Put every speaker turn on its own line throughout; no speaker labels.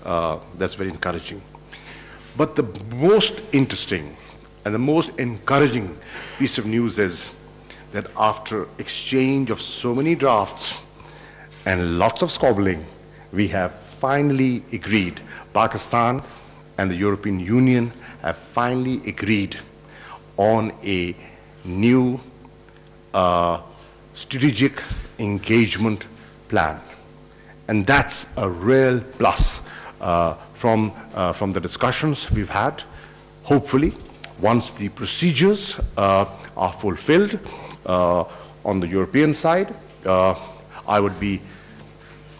That's very encouraging. But the most interesting and the most encouraging piece of news is that after exchange of so many drafts and lots of squabbling, we have finally agreed. Pakistan and the European Union have finally agreed on a new strategic engagement plan. And that's a real plus from the discussions we've had. Hopefully, once the procedures are fulfilled on the European side, I would be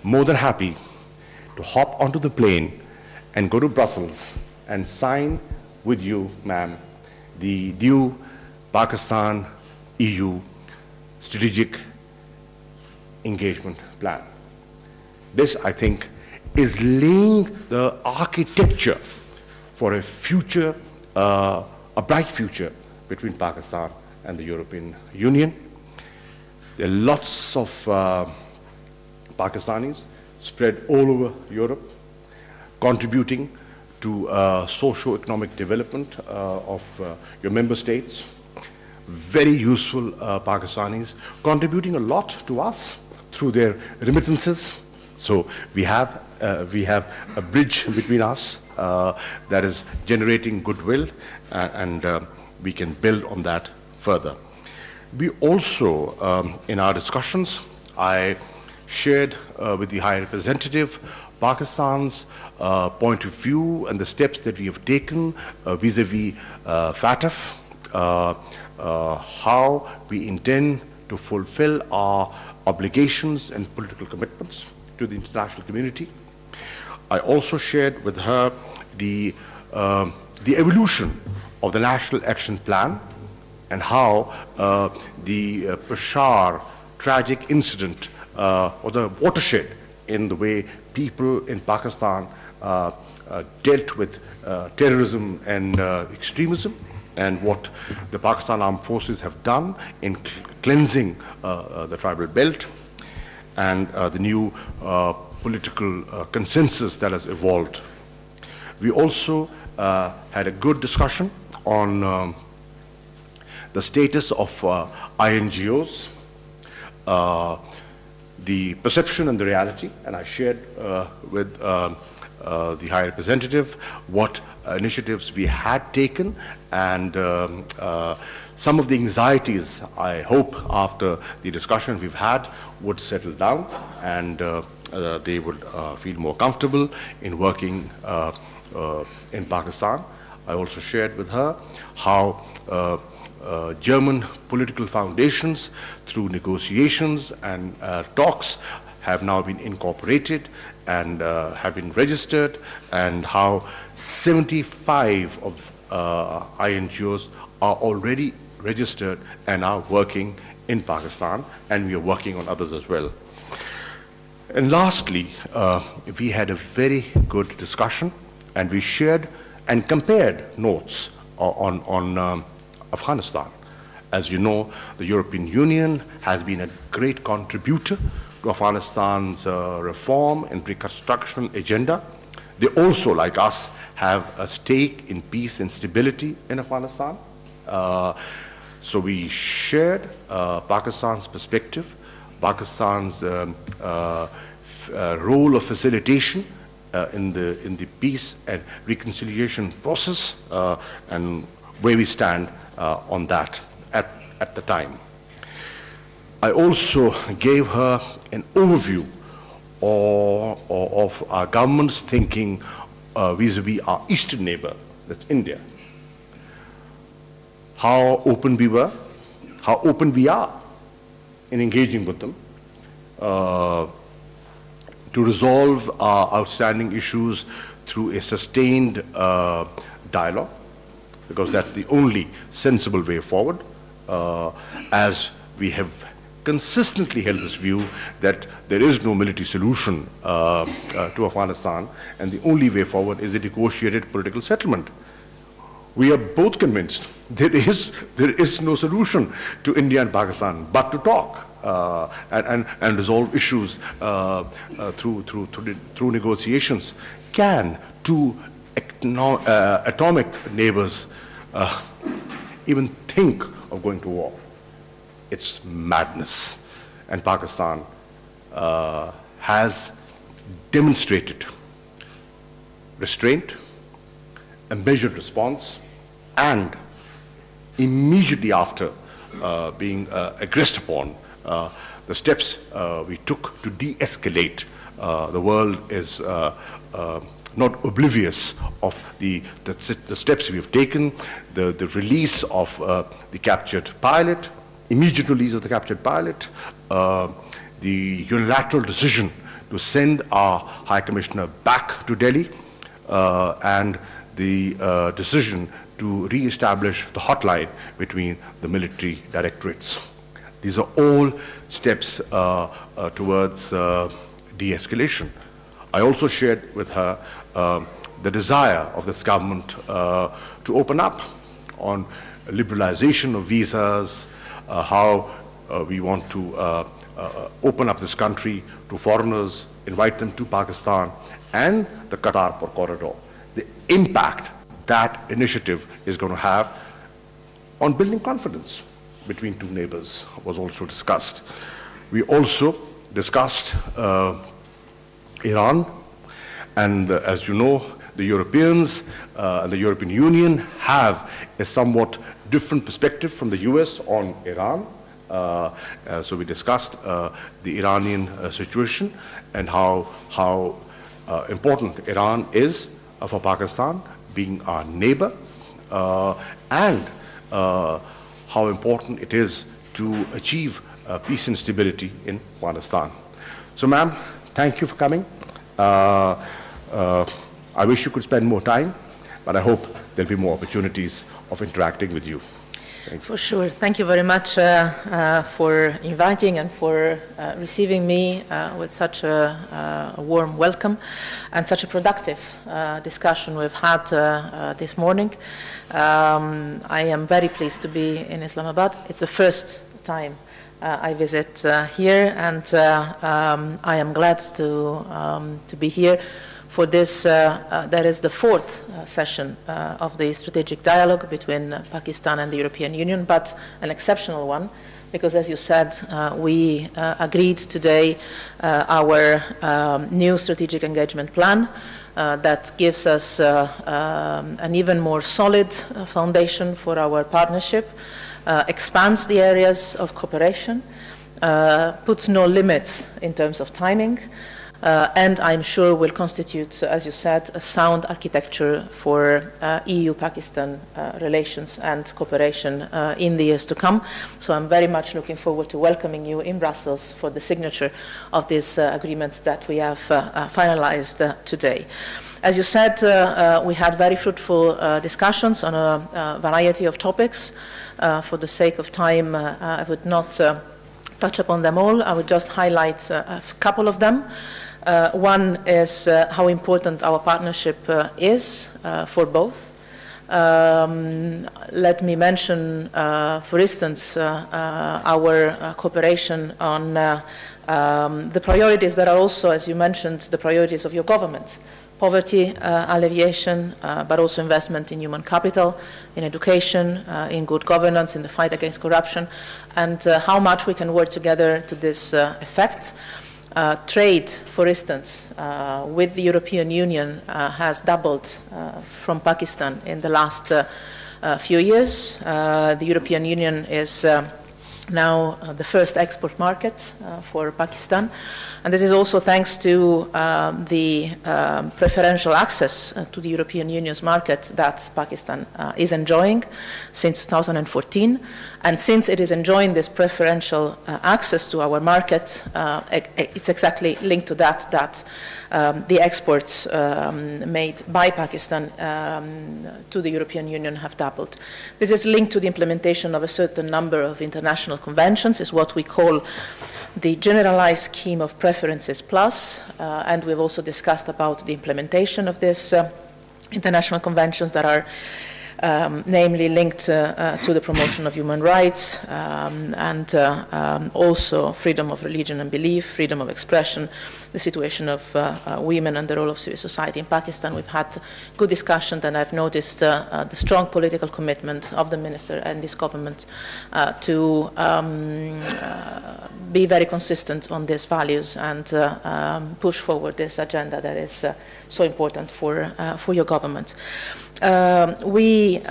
more than happy to hop onto the plane and go to Brussels and sign with you, ma'am, the new Pakistan-EU strategic engagement plan. This, I think, is laying the architecture for a future, a bright future between Pakistan and the European Union. There are lots of Pakistanis spread all over Europe, contributing to socio-economic development of your member states. Very useful Pakistanis, contributing a lot to us through their remittances. So we have a bridge between us that is generating goodwill, and we can build on that further. We also, in our discussions, I shared with the High Representative Pakistan's point of view and the steps that we have taken vis-a-vis FATF, how we intend to fulfill our obligations and political commitments to the international community. I also shared with her the evolution of the National Action Plan and how the Peshawar tragic incident or the watershed in the way people in Pakistan dealt with terrorism and extremism, and what the Pakistan Armed Forces have done in cleansing the tribal belt, and the new political consensus that has evolved. We also had a good discussion on the status of INGOs, the perception and the reality, and I shared with the High Representative what initiatives we had taken, and some of the anxieties, I hope, after the discussion we've had, would settle down, and they would feel more comfortable in working in Pakistan. I also shared with her how German political foundations, through negotiations and talks, have now been incorporated and have been registered, and how 75 of INGOs are already registered and are working in Pakistan, and we are working on others as well. And lastly, we had a very good discussion, and we shared and compared notes on Afghanistan. As you know, the European Union has been a great contributor to Afghanistan's reform and reconstruction agenda. They also, like us, have a stake in peace and stability in Afghanistan. So we shared Pakistan's perspective, Pakistan's role of facilitation in the peace and reconciliation process, and where we stand on that at the time. I also gave her an overview of our government's thinking vis-a-vis our eastern neighbor, that's India. How open we were, how open we are in engaging with them to resolve our outstanding issues through a sustained dialogue, because that's the only sensible way forward, as we have consistently held this view that there is no military solution to Afghanistan, and the only way forward is a negotiated political settlement. We are both convinced there is no solution to India and Pakistan but to talk and resolve issues through negotiations. can two atomic neighbors even think of going to war? It's madness. And Pakistan has demonstrated restraint, a measured response, and immediately after being aggressed upon, the steps we took to de-escalate. The world is not oblivious of the steps we have taken, the release of the captured pilot, immediate release of the captured pilot, the unilateral decision to send our High Commissioner back to Delhi, and the decision to re-establish the hotline between the military directorates. These are all steps towards de-escalation. I also shared with her the desire of this government to open up on liberalization of visas, how we want to open up this country to foreigners, invite them to Pakistan, and the Qatar corridor. The impact that initiative is going to have on building confidence between two neighbors was also discussed. We also discussed Iran, and as you know, the Europeans and the European Union have a somewhat different perspective from the US on Iran. So we discussed the Iranian situation and how important Iran is for Pakistan, being our neighbor, and how important it is to achieve peace and stability in Afghanistan. So, ma'am, thank you for coming. I wish you could spend more time, but I hope there'll be more opportunities of interacting with you.
For sure. Thank you very much for inviting and for receiving me with such a warm welcome and such a productive discussion we've had this morning. I am very pleased to be in Islamabad. It's the first time I visit here, and I am glad to be here for this. That is the fourth session of the strategic dialogue between Pakistan and the European Union, but an exceptional one, because as you said, we agreed today our new strategic engagement plan that gives us an even more solid foundation for our partnership, expands the areas of cooperation, puts no limits in terms of timing, and I'm sure will constitute, as you said, a sound architecture for EU-Pakistan relations and cooperation in the years to come. So I'm very much looking forward to welcoming you in Brussels for the signature of this agreement that we have finalized today. As you said, we had very fruitful discussions on a variety of topics. For the sake of time, I would not touch upon them all. I would just highlight a couple of them. One is how important our partnership is for both. Let me mention, for instance, our cooperation on the priorities that are also, as you mentioned, the priorities of your government. Poverty alleviation, but also investment in human capital, in education, in good governance, in the fight against corruption, and how much we can work together to this effect. Trade, for instance, with the European Union has doubled from Pakistan in the last few years. The European Union is now the first export market for Pakistan. And this is also thanks to the preferential access to the European Union's market that Pakistan is enjoying since 2014. And since it is enjoying this preferential access to our market, it's exactly linked to that the exports made by Pakistan to the European Union have doubled. This is linked to the implementation of a certain number of international conventions, is what we call the Generalized Scheme of Preferences Plus, and we've also discussed about the implementation of these international conventions that are namely linked to the promotion of human rights and also freedom of religion and belief, freedom of expression, the situation of women and the role of civil society in Pakistan. We've had good discussion, and I've noticed the strong political commitment of the minister and this government to be very consistent on these values and push forward this agenda that is so important for your government. We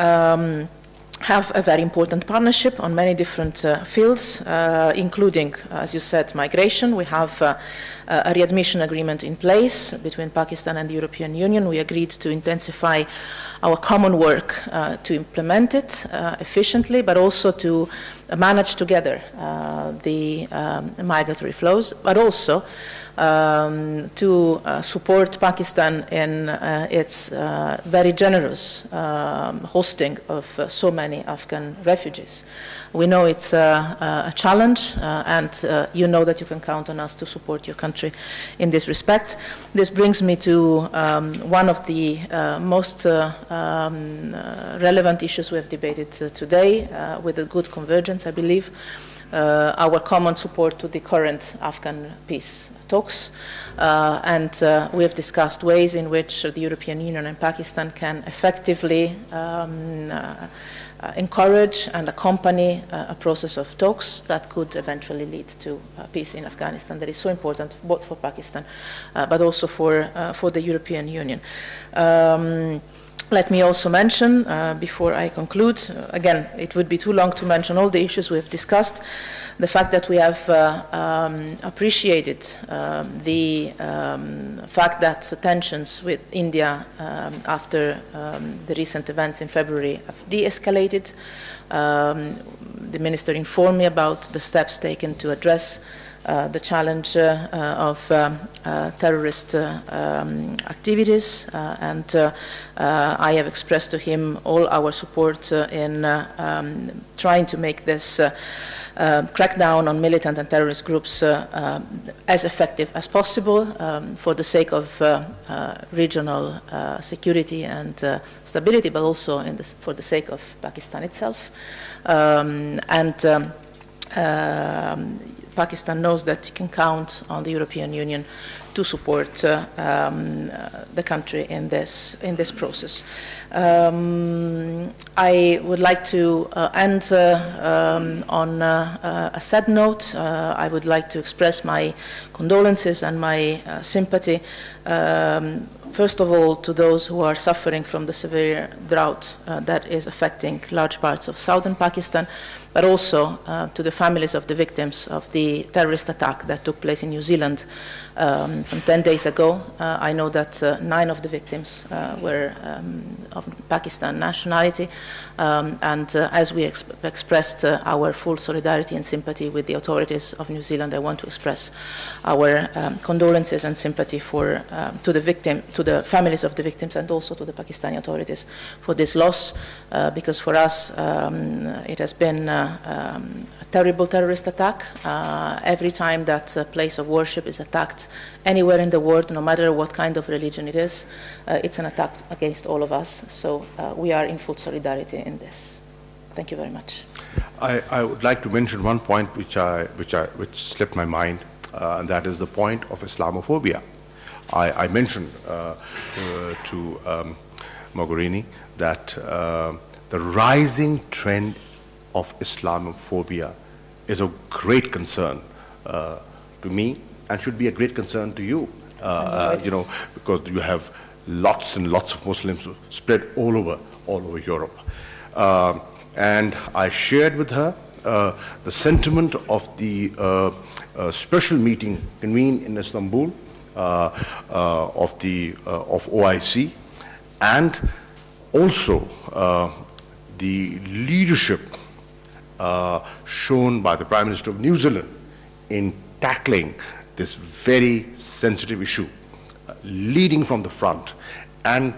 have a very important partnership on many different fields, including, as you said, migration. We have a readmission agreement in place between Pakistan and the European Union. We agreed to intensify our common work to implement it efficiently, but also to manage together the migratory flows, but also to support Pakistan in its very generous hosting of so many Afghan refugees. We know it's a challenge, and you know that you can count on us to support your country in this respect. This brings me to one of the most relevant issues we have debated today, with a good convergence, I believe, our common support to the current Afghan peace talks, and we have discussed ways in which the European Union and Pakistan can effectively encourage and accompany a process of talks that could eventually lead to peace in Afghanistan that is so important both for Pakistan but also for the European Union. Let me also mention, before I conclude, again, it would be too long to mention all the issues we have discussed, the fact that we have appreciated the fact that tensions with India after the recent events in February have de-escalated. The minister informed me about the steps taken to address the challenge of terrorist activities, and I have expressed to him all our support in trying to make this crackdown on militant and terrorist groups as effective as possible for the sake of regional security and stability, but also for the sake of Pakistan itself. Pakistan knows that it can count on the European Union to support the country in this process. I would like to end on a sad note. I would like to express my condolences and my sympathy, first of all, to those who are suffering from the severe drought that is affecting large parts of southern Pakistan, but also to the families of the victims of the terrorist attack that took place in New Zealand some 10 days ago. I know that 9 of the victims were of Pakistan nationality, and as we expressed our full solidarity and sympathy with the authorities of New Zealand, I want to express our condolences and sympathy to the families of the victims, and also to the Pakistani authorities for this loss, because for us it has been a terrible terrorist attack. Every time that a place of worship is attacked anywhere in the world, no matter what kind of religion it is, it's an attack against all of us. So we are in full solidarity in this. Thank you very much.
I would like to mention one point which slipped my mind, and that is the point of Islamophobia. I mentioned to Mogherini that the rising trend of Islamophobia is a great concern to me, and should be a great concern to you, you know, because you have lots and lots of Muslims spread all over Europe. And I shared with her the sentiment of the special meeting convened in Istanbul of OIC, and also the leadership shown by the Prime Minister of New Zealand in tackling this very sensitive issue, leading from the front and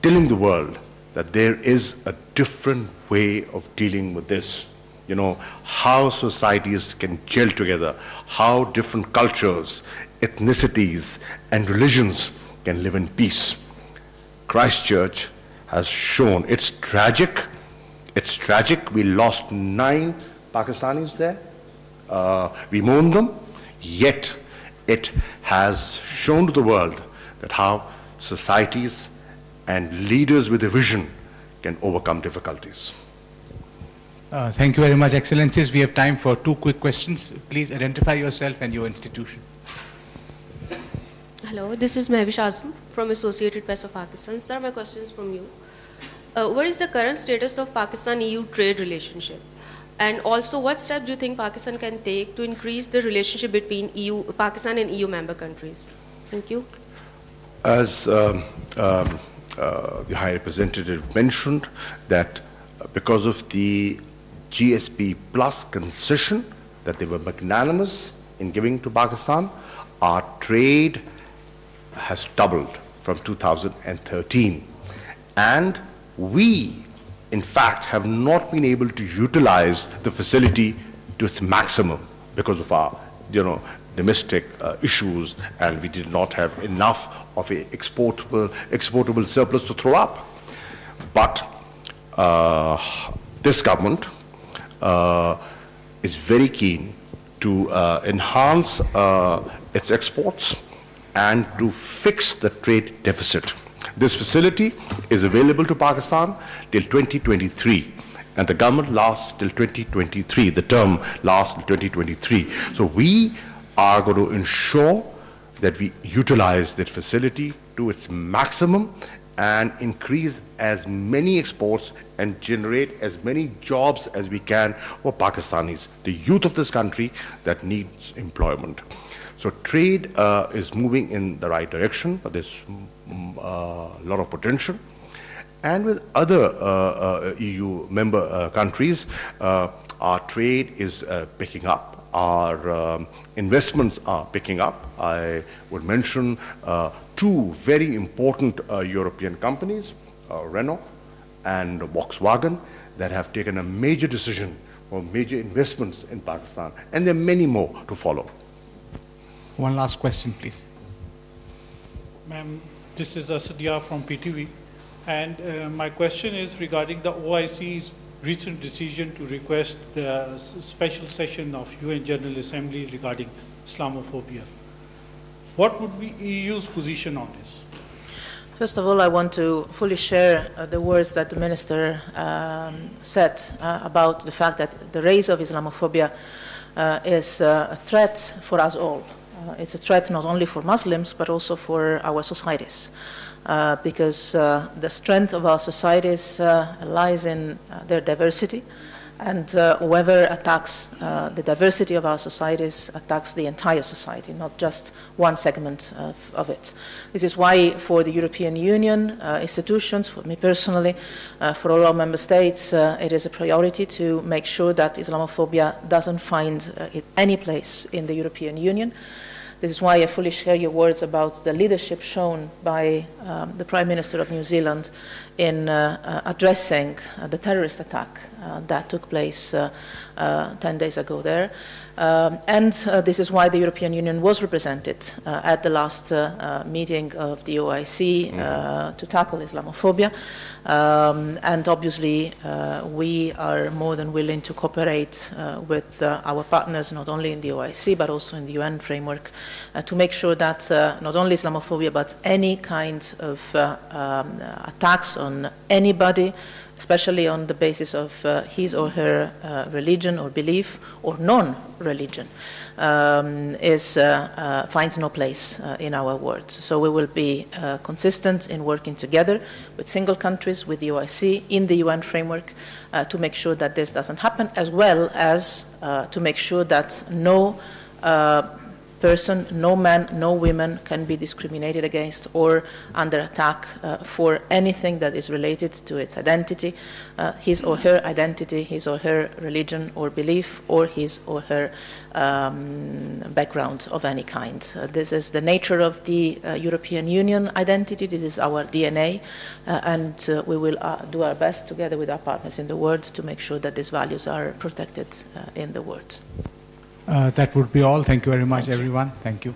telling the world that there is a different way of dealing with this. You know, how societies can gel together, how different cultures, ethnicities, and religions can live in peace. Christchurch has shown. It's tragic. It's tragic. We lost 9 Pakistanis there. We mourn them. Yet it has shown to the world that how societies and leaders with a vision can overcome difficulties.
Thank you very much, Excellencies. We have time for 2 quick questions. Please identify yourself and your institution.
Hello, this is Mehvish Azam from Associated Press of Pakistan. Sir, my question is from you. What is the current status of Pakistan-EU trade relationship? And also, what steps do you think Pakistan can take to increase the relationship between Pakistan and EU member countries? Thank you.
As the High Representative mentioned, that because of the GSP Plus concession that they were magnanimous in giving to Pakistan, our trade has doubled from 2013. And we, in fact, have not been able to utilize the facility to its maximum because of our, domestic issues, and we did not have enough of an exportable surplus to throw up. But this government is very keen to enhance its exports and to fix the trade deficit. This facility is available to Pakistan till 2023, and the government lasts till 2023. The term lasts till 2023. So we are going to ensure that we utilize that facility to its maximum and increase as many exports and generate as many jobs as we can for Pakistanis, the youth of this country that needs employment. So trade is moving in the right direction, but there's a lot of potential. And with other EU member countries, our trade is picking up. Our investments are picking up. I would mention 2 very important European companies, Renault and Volkswagen, that have taken a major decision for major investments in Pakistan. And there are many more to follow.
One last question, please.
Ma'am, this is Asadia from PTV. And my question is regarding the OIC's recent decision to request the special session of UN General Assembly regarding Islamophobia. What would be EU's position on this?
First of all, I want to fully share the words that the Minister said about the fact that the rise of Islamophobia is a threat for us all. It's a threat not only for Muslims, but also for our societies. Because the strength of our societies lies in their diversity, and whoever attacks the diversity of our societies attacks the entire society, not just one segment of it. This is why for the European Union institutions, for me personally, for all our member states, it is a priority to make sure that Islamophobia doesn't find any place in the European Union. This is why I fully share your words about the leadership shown by the Prime Minister of New Zealand in addressing the terrorist attack that took place 10 days ago there. And this is why the European Union was represented at the last meeting of the OIC to tackle Islamophobia. And obviously, we are more than willing to cooperate with our partners, not only in the OIC, but also in the UN framework, to make sure that not only Islamophobia, but any kind of attacks on anybody, especially on the basis of his or her religion or belief or non-religion, finds no place in our world. So we will be consistent in working together with single countries, with the OIC, in the UN framework, to make sure that this doesn't happen, as well as to make sure that no person, no man, no women can be discriminated against or under attack for anything that is related to its identity, his or her identity, his or her religion or belief, or his or her background of any kind. This is the nature of the European Union identity. This is our DNA, and we will do our best together with our partners in the world to make sure that these values are protected in the world.
That would be all. Thank you very much, everyone. Thank you.